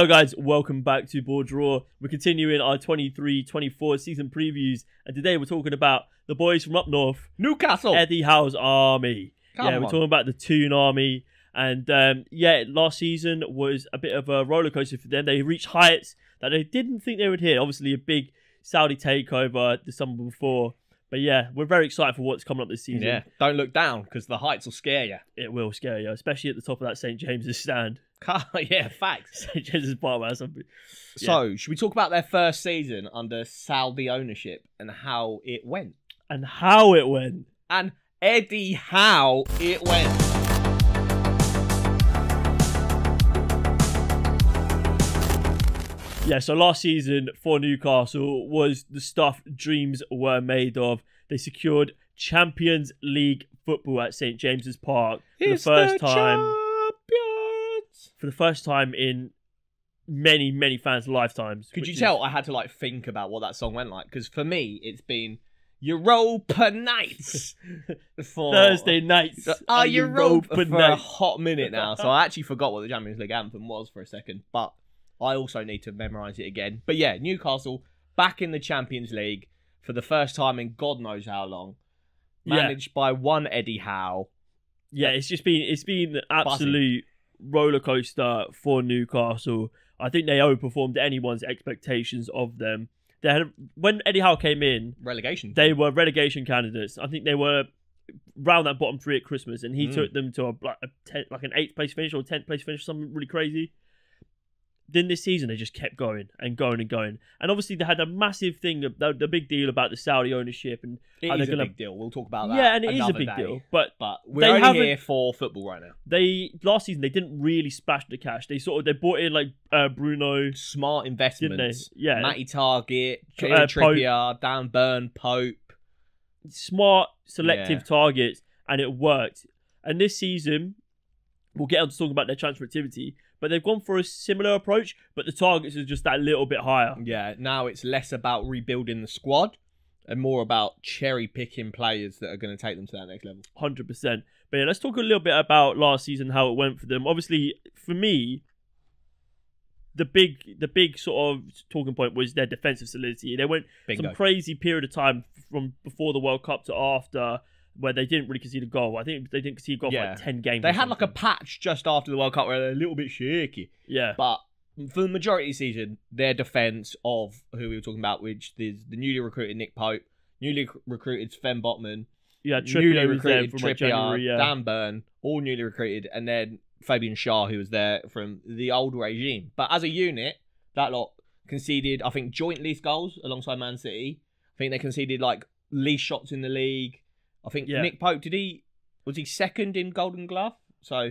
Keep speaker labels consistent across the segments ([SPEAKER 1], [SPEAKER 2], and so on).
[SPEAKER 1] Hello guys, welcome back to BoreDraw. We're continuing our 23-24 season previews, and today we're talking about the boys from up north,
[SPEAKER 2] Newcastle.
[SPEAKER 1] Eddie Howe's army.
[SPEAKER 2] Come
[SPEAKER 1] we're
[SPEAKER 2] on.
[SPEAKER 1] talking about the Toon army, and last season was a bit of a roller coaster for them. They reached heights that they didn't think they would hit. Obviously, a big Saudi takeover the summer before, but yeah, we're very excited for what's coming up this season.
[SPEAKER 2] Yeah, don't look down because the heights will scare you.
[SPEAKER 1] It will scare you, especially at the top of that St James's stand.
[SPEAKER 2] Yeah, facts.
[SPEAKER 1] St James's Park, man.
[SPEAKER 2] So, should we talk about their first season under Saudi ownership and how it went?
[SPEAKER 1] And how it went.
[SPEAKER 2] And Eddie, how it went.
[SPEAKER 1] Yeah, so last season for Newcastle was the stuff dreams were made of. They secured Champions League football at St James's Park for the first time. For the first time in many fans' lifetimes.
[SPEAKER 2] Could you tell I had to think about what that song went like? Because for me, it's been Europa Nights for
[SPEAKER 1] Thursday nights.
[SPEAKER 2] Europa for a
[SPEAKER 1] nights.
[SPEAKER 2] hot minute now. So I actually forgot what the Champions League anthem was for a second, but I also need to memorise it again. But yeah, Newcastle back in the Champions League for the first time in God knows how long. Managed by one Eddie Howe.
[SPEAKER 1] Yeah, it's been an absolute roller coaster for Newcastle. I think they overperformed anyone's expectations of them. They had, when Eddie Howe came in, they were relegation candidates. I think they were round that bottom three at Christmas, and he took them to an 8th place finish or 10th place finish, something really crazy. Then this season, they just kept going and going and going. And obviously, they had a massive thing, the big deal about the Saudi ownership. And
[SPEAKER 2] it is a big deal. We'll talk about that.
[SPEAKER 1] Yeah, and it is a big deal. But
[SPEAKER 2] we're only here for football right now.
[SPEAKER 1] Last season, they didn't really splash the cash. They brought in Bruno.
[SPEAKER 2] Smart investments.
[SPEAKER 1] Didn't they? Yeah.
[SPEAKER 2] Matty Target, Trippier, Dan Burn, Pope.
[SPEAKER 1] Smart, selective targets, and it worked. And this season, we'll get on to talk about their transfer activity, but they've gone for a similar approach, but the targets are just that little bit higher.
[SPEAKER 2] Yeah, now it's less about rebuilding the squad and more about cherry-picking players that are going to take them to that next level.
[SPEAKER 1] 100%. But yeah, let's talk a little bit about last season, how it went for them. Obviously, for me, the big sort of talking point was their defensive solidity. They went some crazy period of time from before the World Cup to after, where they didn't really concede a goal. I think they didn't concede a goal for 10 games.
[SPEAKER 2] They had a patch just after the World Cup where they're a little bit shaky.
[SPEAKER 1] Yeah.
[SPEAKER 2] But for the majority of the season, their defence of who we were talking about, which is the newly recruited Nick Pope, newly recruited Sven Botman, newly recruited Trippier, Dan Burn, all newly recruited, and then Fabian Schär, who was there from the old regime. But as a unit, that lot conceded, I think, joint least goals alongside Man City. I think they conceded least shots in the league. I think Nick Pope, was he second in Golden Glove? So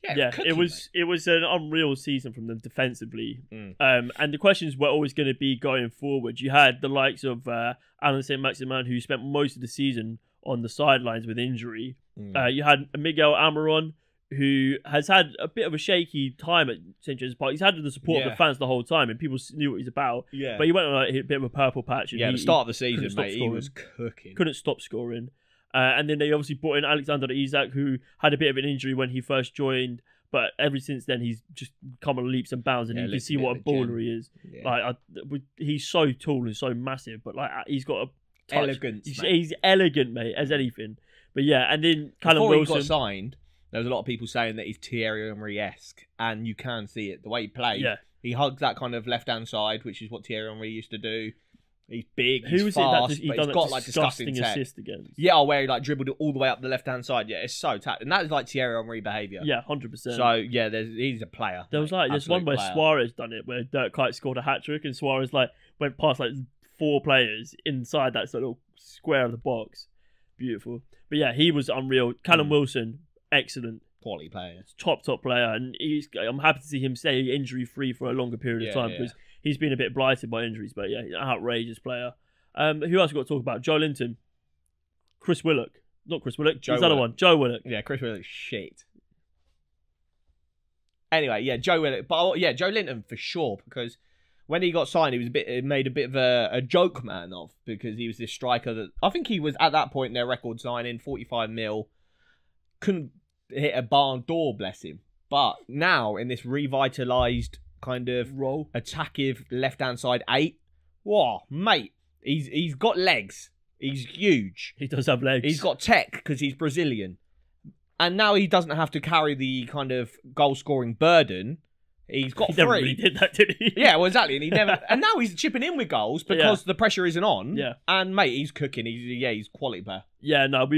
[SPEAKER 1] it was an unreal season from them defensively. And the questions were always going to be going forward. You had the likes of Alan Saint-Maximin, who spent most of the season on the sidelines with injury. You had Miguel Almiron, who has had a bit of a shaky time at St James's Park. He's had the support of the fans the whole time, and people knew what he's about. Yeah. But he went on a bit of a purple patch. And
[SPEAKER 2] the start of the season, mate, he was cooking.
[SPEAKER 1] Couldn't stop scoring. And then they obviously brought in Alexander Isak, who had a bit of an injury when he first joined, but ever since then he's just come on leaps and bounds, and you can see what a baller he is. Yeah. He's so tall and so massive, but he's got a touch.
[SPEAKER 2] Elegance.
[SPEAKER 1] He's elegant, mate, as anything. But yeah, and then Callum Wilson.
[SPEAKER 2] Before he got signed, there was a lot of people saying that he's Thierry Henry-esque, and you can see it the way he plays. Yeah. He hugs that kind of left-hand side, which is what Thierry Henry used to do. He's big, he's fast, but he's got disgusting
[SPEAKER 1] assist against.
[SPEAKER 2] Yeah, where he dribbled it all the way up the left-hand side. Yeah, it's so tapped. And that is Thierry Henry behaviour.
[SPEAKER 1] Yeah, 100%.
[SPEAKER 2] So, yeah, he's a player.
[SPEAKER 1] There's one where Suarez done it, where Dirk Kuyt scored a hat-trick, and Suarez went past 4 players inside that sort of square of the box. Beautiful. But yeah, he was unreal. Callum Wilson, excellent.
[SPEAKER 2] Quality player.
[SPEAKER 1] Top player. And I'm happy to see him stay injury-free for a longer period of time, because he's been a bit blighted by injuries, but yeah, outrageous player. Who else we got to talk about? Joe Linton, Chris Willock. Not Chris Willock. Joe Willock. One. Joe Willock.
[SPEAKER 2] Yeah, Chris Willock's shit. Anyway, yeah, Joe Willock. But yeah, Joe Linton for sure, because when he got signed, he was made a bit of a joke man of, because he was this striker that I think he was at that point their record signing, 45 mil, couldn't hit a barn door, bless him. But now in this revitalised kind of
[SPEAKER 1] role,
[SPEAKER 2] attackive left-hand side 8. Whoa, mate, he's got legs. He's huge.
[SPEAKER 1] He does have legs.
[SPEAKER 2] He's got tech because he's Brazilian. And now he doesn't have to carry the kind of goal-scoring burden. He's got 3.
[SPEAKER 1] Never really did that, did he?
[SPEAKER 2] Yeah, well, exactly. And he never. And now he's chipping in with goals because the pressure isn't on.
[SPEAKER 1] Yeah.
[SPEAKER 2] And mate, he's cooking. He's quality player.
[SPEAKER 1] Yeah, no,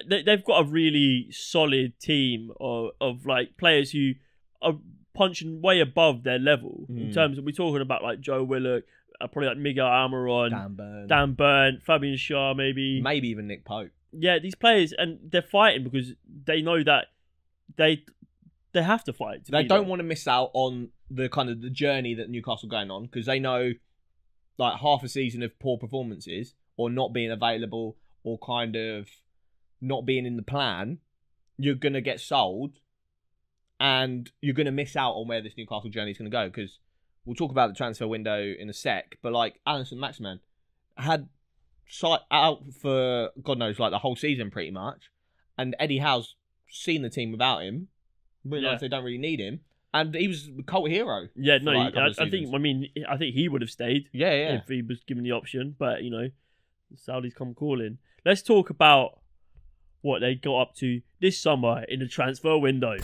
[SPEAKER 1] they've got a really solid team of like players who are punching way above their level in terms of, we're talking about like Joe Willock, probably like Miguel Almiron, Dan Burn, Fabian Schär, maybe
[SPEAKER 2] even Nick Pope.
[SPEAKER 1] Yeah, these players, and they're fighting because they know that they have to fight.
[SPEAKER 2] They don't want to miss out on the kind of the journey that Newcastle are going on, because they know like half a season of poor performances or not being available or kind of not being in the plan, you're going to get sold and you're going to miss out on where this Newcastle journey is going to go. Because we'll talk about the transfer window in a sec, but like Alison Maximan had sight out for God knows like the whole season pretty much, and Eddie Howe's seen the team without him, realised they don't really need him, and he was a cult hero.
[SPEAKER 1] Yeah, no, like I think he would have stayed.
[SPEAKER 2] Yeah,
[SPEAKER 1] if he was given the option, but you know, the Saudis come calling. Let's talk about what they got up to this summer in the transfer window.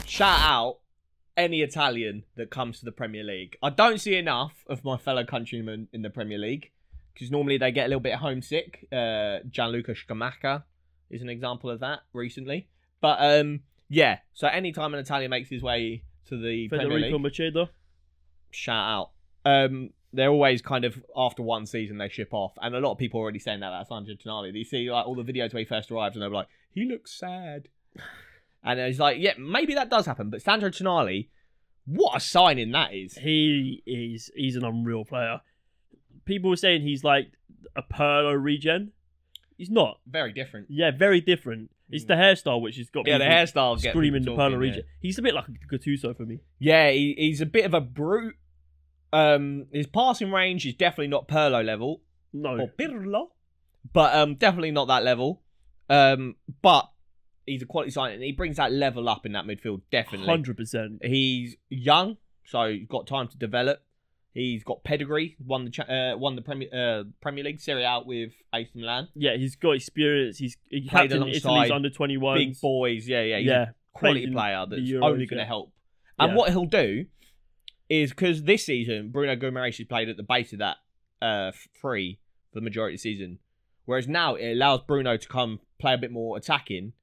[SPEAKER 2] Shout out any Italian that comes to the Premier League. I don't see enough of my fellow countrymen in the Premier League because normally they get a little bit homesick. Gianluca Scamacca is an example of that recently. But yeah, so anytime an Italian makes his way to the Premier League,
[SPEAKER 1] Macedo,
[SPEAKER 2] shout out. They're always kind of, after one season, they ship off. And a lot of people are already saying that about Sandro Tonali. You see like all the videos where he first arrived and they're like, he looks sad. And it's like, yeah, maybe that does happen. But Sandro Tonali, what a signing that is.
[SPEAKER 1] He's an unreal player. People were saying he's like a Pirlo regen. He's not.
[SPEAKER 2] Very different.
[SPEAKER 1] Yeah, very different. It's the hairstyle which has got
[SPEAKER 2] the hairstyle
[SPEAKER 1] screaming the Pirlo regen. He's a bit like a Gattuso for me.
[SPEAKER 2] Yeah, he's a bit of a brute. His passing range is definitely not Pirlo level.
[SPEAKER 1] No.
[SPEAKER 2] Or Pirlo. But definitely not that level. But he's a quality signing, and he brings that level up in that midfield, definitely.
[SPEAKER 1] 100%.
[SPEAKER 2] He's young, so he's got time to develop. He's got pedigree. Won the Premier League Serie A with AC Milan.
[SPEAKER 1] Yeah, he's got experience. He
[SPEAKER 2] played alongside
[SPEAKER 1] Italy's under-21s.
[SPEAKER 2] Big boys. Yeah. He's a quality player that's only going to help. And what he'll do is, because this season, Bruno Guimaraes has played at the base of that free for the majority of the season, whereas now it allows Bruno to come play a bit more attacking.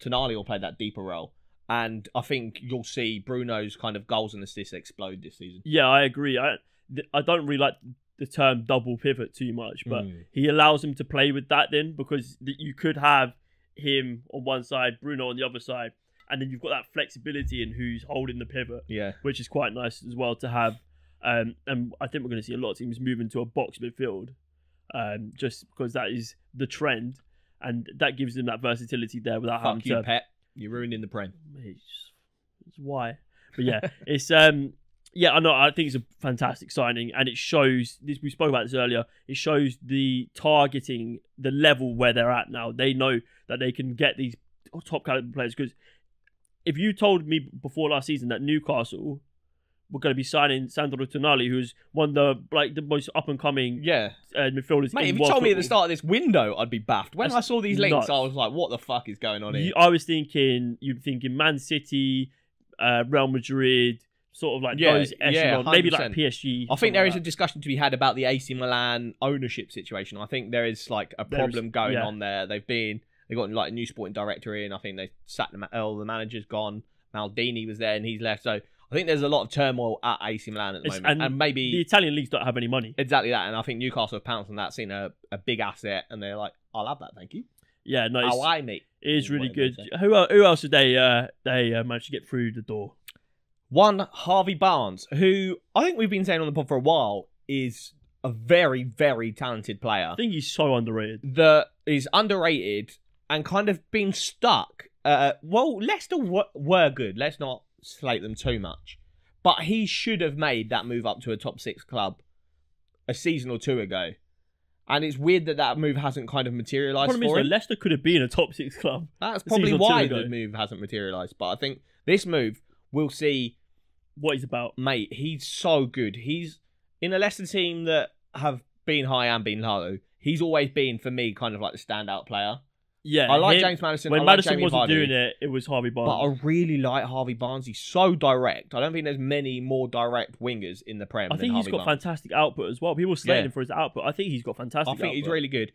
[SPEAKER 2] Tonali will play that deeper role. And I think you'll see Bruno's kind of goals and assists explode this season.
[SPEAKER 1] Yeah, I agree. I don't really like the term double pivot too much, but he allows him to play with that then, because you could have him on one side, Bruno on the other side, and then you've got that flexibility in who's holding the pivot, which is quite nice as well to have. And I think we're going to see a lot of teams moving to a box midfield, just because that is the trend. And that gives them that versatility there without having to...
[SPEAKER 2] Fuck you, Pep. You're ruining the Prem.
[SPEAKER 1] It's why. But yeah, it's... I know. I think it's a fantastic signing, and it shows... We spoke about this earlier. It shows the targeting, the level where they're at now. They know that they can get these top caliber players. Because if you told me before last season that Newcastle were going to be signing Sandro Tonali, who's one of the most up and coming midfielders.
[SPEAKER 2] Mate, if you told me at the start of this window, I'd be baffed. When I saw these links, I was like, "What the fuck is going on here?"
[SPEAKER 1] I was thinking, Man City, Real Madrid, sort of like those echelon, maybe like PSG.
[SPEAKER 2] I think there is a discussion to be had about the AC Milan ownership situation. I think there is like a problem going on there. They've got like a new sporting director in. I think they sacked the manager's gone. Maldini was there and he's left. So I think there's a lot of turmoil at AC Milan at the moment. And maybe
[SPEAKER 1] the Italian leagues don't have any money.
[SPEAKER 2] Exactly that. And I think Newcastle have pounced on that, seen a big asset, and they're like, I'll have that, thank you.
[SPEAKER 1] Yeah, no,
[SPEAKER 2] mate.
[SPEAKER 1] It is really good. Who else did they manage to get through the door?
[SPEAKER 2] One, Harvey Barnes, who I think we've been saying on the pod for a while is a very, very talented player.
[SPEAKER 1] I think he's so underrated.
[SPEAKER 2] That is underrated and kind of been stuck. Well, Leicester were good. Let's not slate them too much. But he should have made that move up to a top 6 club a season or two ago. And it's weird that move hasn't kind of materialised for him.
[SPEAKER 1] The problem is, Leicester could have been a top 6 club.
[SPEAKER 2] That's probably why the move hasn't materialised. But I think this move, we'll see
[SPEAKER 1] what he's about.
[SPEAKER 2] Mate, he's so good. He's in a Leicester team that have been high and been low. He's always been, for me, kind of like the standout player.
[SPEAKER 1] Yeah,
[SPEAKER 2] I like James Maddison.
[SPEAKER 1] When Maddison wasn't doing it, it was Harvey Barnes.
[SPEAKER 2] But I really like Harvey Barnes. He's so direct. I don't think there's many more direct wingers in the Prem.
[SPEAKER 1] I think he's got fantastic output as well. People slating him for his output. I think he's got fantastic output.
[SPEAKER 2] I think he's really good.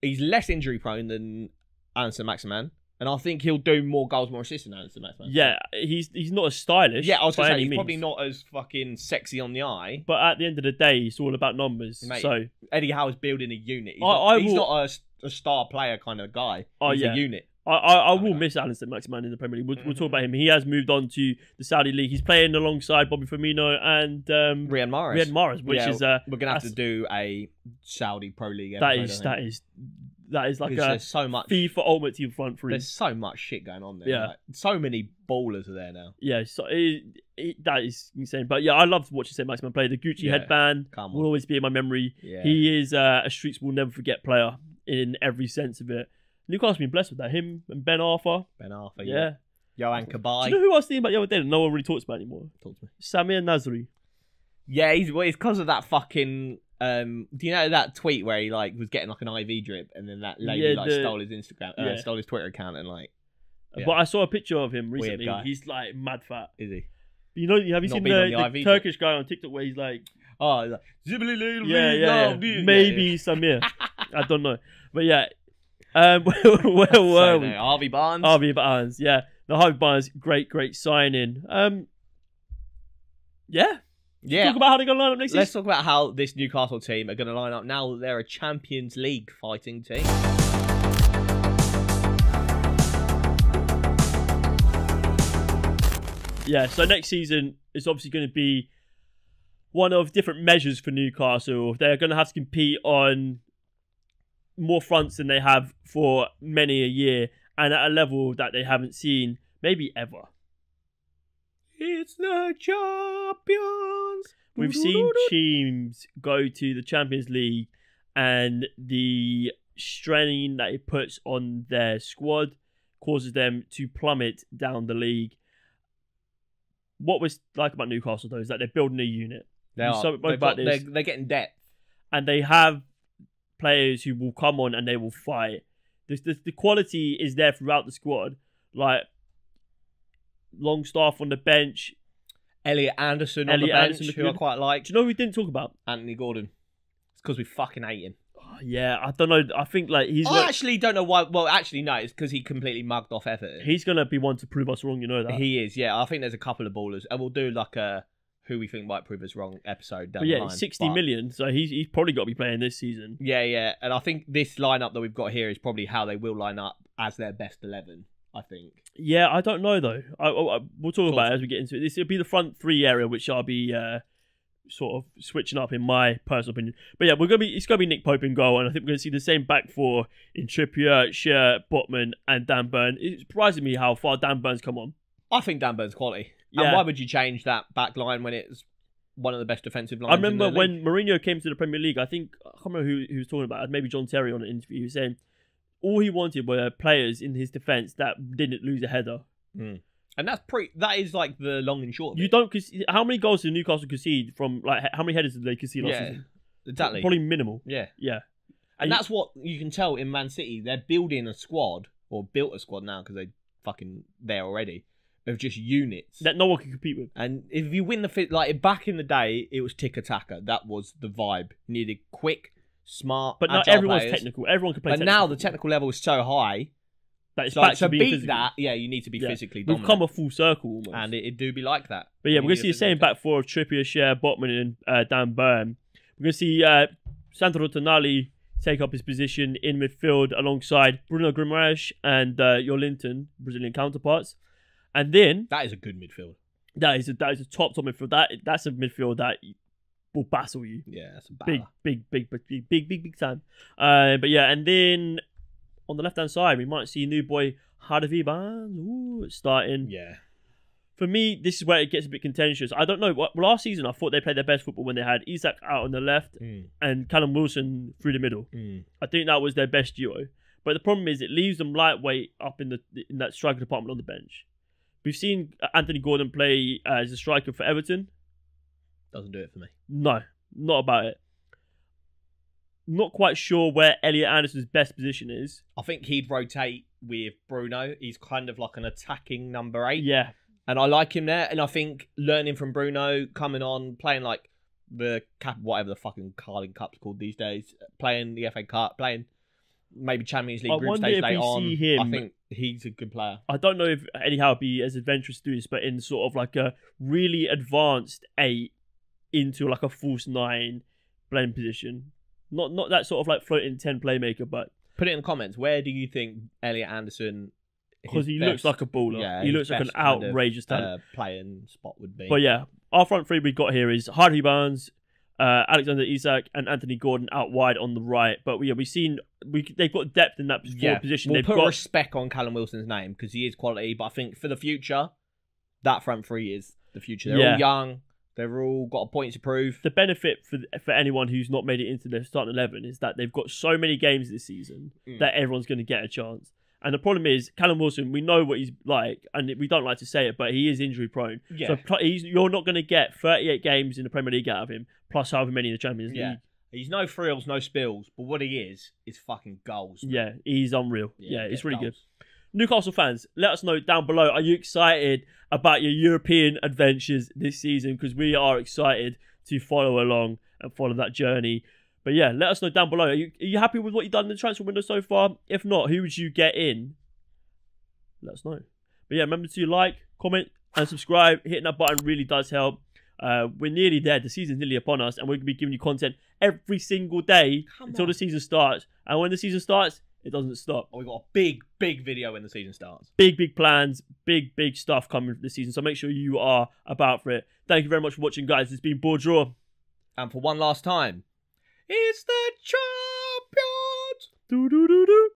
[SPEAKER 2] He's less injury prone than Anderson Maximan. And I think he'll do more goals, more assists than Anderson Maximan.
[SPEAKER 1] Yeah, he's not as stylish.
[SPEAKER 2] Yeah, I was going to say, he's probably not as fucking sexy on the eye.
[SPEAKER 1] But at the end of the day, it's all about numbers.
[SPEAKER 2] Mate,
[SPEAKER 1] so
[SPEAKER 2] Eddie Howe's building a unit. He's not a star player kind of guy. He's a unit.
[SPEAKER 1] I will miss Anderson Maximan in the Premier League. We'll talk about him. He has moved on to the Saudi League. He's playing alongside Bobby Firmino and
[SPEAKER 2] Riyad Mahrez.
[SPEAKER 1] Which is
[SPEAKER 2] we're gonna have to do a Saudi Pro League episode.
[SPEAKER 1] That is like a
[SPEAKER 2] so much
[SPEAKER 1] FIFA Ultimate Team front three.
[SPEAKER 2] There's so much shit going on there.
[SPEAKER 1] Yeah,
[SPEAKER 2] like, so many ballers are there now.
[SPEAKER 1] Yeah, so that is insane. But yeah, I love watching St. Maximin play. The Gucci headband will always be in my memory. Yeah. He is a streets will never forget player in every sense of it. Newcastle been blessed with that. Him and Ben Arthur.
[SPEAKER 2] Yeah. Johan Kabay.
[SPEAKER 1] Do you know who I was thinking about the other day that no one really talks about anymore?
[SPEAKER 2] Talk to me.
[SPEAKER 1] Samir Nasri.
[SPEAKER 2] Yeah, it's because of that fucking. Do you know that tweet where he was getting an IV drip and then that lady stole his Instagram, stole his Twitter account and
[SPEAKER 1] But I saw a picture of him recently. He's mad fat.
[SPEAKER 2] Is he?
[SPEAKER 1] You know? Have you seen the Turkish guy on TikTok where he's like, maybe Samir. I don't know, but yeah. Where were we?
[SPEAKER 2] Harvey Barnes.
[SPEAKER 1] Yeah. The Harvey Barnes, great signing. Yeah.
[SPEAKER 2] Yeah.
[SPEAKER 1] Talk about how they're going to line up next season.
[SPEAKER 2] Let's talk about how this Newcastle team are going to line up now that they're a Champions League fighting team.
[SPEAKER 1] Yeah, so next season is obviously going to be one of different measures for Newcastle. They're going to have to compete on more fronts than they have for many a year and at a level that they haven't seen maybe ever.
[SPEAKER 2] It's the champions.
[SPEAKER 1] We've seen teams go to the Champions League and the strain that it puts on their squad causes them to plummet down the league. What was like about Newcastle though is that they're building a unit.
[SPEAKER 2] They're getting depth.
[SPEAKER 1] And they have players who will come on and they will fight. The quality is there throughout the squad. Like Longstaff on the bench,
[SPEAKER 2] Elliot Anderson on the bench, who I quite like.
[SPEAKER 1] Do you know who we didn't talk about?
[SPEAKER 2] Anthony Gordon. It's because we fucking hate him.
[SPEAKER 1] Oh, yeah, I don't know. I think he's.
[SPEAKER 2] I actually don't know why. Well, actually, no. It's because he completely mugged off Everton.
[SPEAKER 1] He's gonna be one to prove us wrong. You know that
[SPEAKER 2] he is. Yeah, I think there's a couple of ballers, and we'll do a who we think might prove us wrong episode down the line.
[SPEAKER 1] 60 million. So he's probably got to be playing this season.
[SPEAKER 2] Yeah, and I think this lineup that we've got here is probably how they will line up as their best 11. I think.
[SPEAKER 1] Yeah, I don't know though. We'll talk about it as we get into it. This will be the front three area, which I'll be sort of switching up in my personal opinion. But yeah, it's gonna be Nick Pope in goal, and I think we're gonna see the same back four in Trippier, Shearer, Botman, and Dan Burn. It's surprising me how far Dan Burn's come on.
[SPEAKER 2] I think Dan Burn's quality. Yeah. And why would you change that back line when it's one of the best defensive lines?
[SPEAKER 1] I remember when Mourinho came to the Premier League. I can't remember who he was talking about. Maybe John Terry on an interview. He was saying all he wanted were players in his defence that didn't lose a header.
[SPEAKER 2] Mm. And that is like the long and short of
[SPEAKER 1] it. Don't how many goals did Newcastle concede from how many headers did they concede last season?
[SPEAKER 2] Exactly.
[SPEAKER 1] Probably minimal.
[SPEAKER 2] Yeah.
[SPEAKER 1] And
[SPEAKER 2] that's what you can tell in Man City. They're building a squad, or built a squad now because they're fucking there already, of just units
[SPEAKER 1] that no one can compete with.
[SPEAKER 2] And if you win back in the day, it was tick-a-taka. That was the vibe. You needed quick, smart,
[SPEAKER 1] but not everyone's technical. Everyone can play.
[SPEAKER 2] But now the technical level is so high
[SPEAKER 1] that it's back to being
[SPEAKER 2] beat
[SPEAKER 1] physical.
[SPEAKER 2] that. Yeah, you need to be physically dominant.
[SPEAKER 1] We've come a full circle almost,
[SPEAKER 2] and it do be like that.
[SPEAKER 1] But yeah, we're gonna see the same back four of Trippier, Shearer, Botman, and Dan Burn. We're gonna see Sandro Tonali take up his position in midfield alongside Bruno Guimaraes and Joelinton, Brazilian counterparts. And then
[SPEAKER 2] that is a good midfield.
[SPEAKER 1] That is a top midfield. That's a midfield that will battle you.
[SPEAKER 2] Yeah, that's a battle.
[SPEAKER 1] Big time. But yeah, and then on the left hand side, we might see new boy Harvey Barnes starting.
[SPEAKER 2] Yeah.
[SPEAKER 1] For me, this is where it gets a bit contentious. I don't know. Last season, I thought they played their best football when they had Isak out on the left and Callum Wilson through the middle. I think that was their best duo. But the problem is it leaves them lightweight up in that striker department on the bench. We've seen Anthony Gordon play as a striker for Everton.
[SPEAKER 2] Doesn't do it for me.
[SPEAKER 1] No, not about it. Not quite sure where Elliot Anderson's best position is.
[SPEAKER 2] I think he'd rotate with Bruno. He's kind of like an attacking number 8.
[SPEAKER 1] Yeah.
[SPEAKER 2] And I like him there. And I think learning from Bruno, coming on, playing like the whatever the fucking Carling Cup's called these days, playing the FA Cup, playing maybe Champions League group stage later on. I think he's a good player.
[SPEAKER 1] I don't know if anyhow it'd be as adventurous to do this, but in sort of like a really advanced 8 into like a false 9 playing position. Not that sort of like floating 10 playmaker, but
[SPEAKER 2] put it in the comments. Where do you think Elliot Anderson?
[SPEAKER 1] Because he looks like a baller. Yeah, he looks like an outrageous talent.
[SPEAKER 2] Playing spot would be.
[SPEAKER 1] But yeah, our front three we got here is Harvey Barnes, Alexander Isak, and Anthony Gordon out wide on the right. But yeah, they've got depth in that forward position.
[SPEAKER 2] We'll put respect on Callum Wilson's name because he is quality. But I think for the future, that front three is the future. They're all young. They've all got a point to prove.
[SPEAKER 1] The benefit for anyone who's not made it into their starting 11 is that they've got so many games this season that everyone's going to get a chance. And the problem is, Callum Wilson, we know what he's like, and we don't like to say it, but he is injury prone. Yeah. So you're not going to get 38 games in the Premier League out of him, plus however many in the Champions League.
[SPEAKER 2] He's no frills, no spills, but what he is fucking goals. Man.
[SPEAKER 1] Yeah, he's unreal. Yeah, it's really good. Newcastle fans, let us know down below. Are you excited about your European adventures this season? Because we are excited to follow along and follow that journey. But yeah, let us know down below. Are you happy with what you've done in the transfer window so far? If not, who would you get in? Let us know. But yeah, remember to like, comment, and subscribe. Hitting that button really does help. We're nearly there. The season's nearly upon us, and we're going to be giving you content every single day until the season starts. And when the season starts, it doesn't stop.
[SPEAKER 2] We've got a big video when the season starts.
[SPEAKER 1] Big plans, big stuff coming this season. So make sure you are about for it. Thank you very much for watching, guys. It's been BoreDraw.
[SPEAKER 2] And for one last time, it's the champions!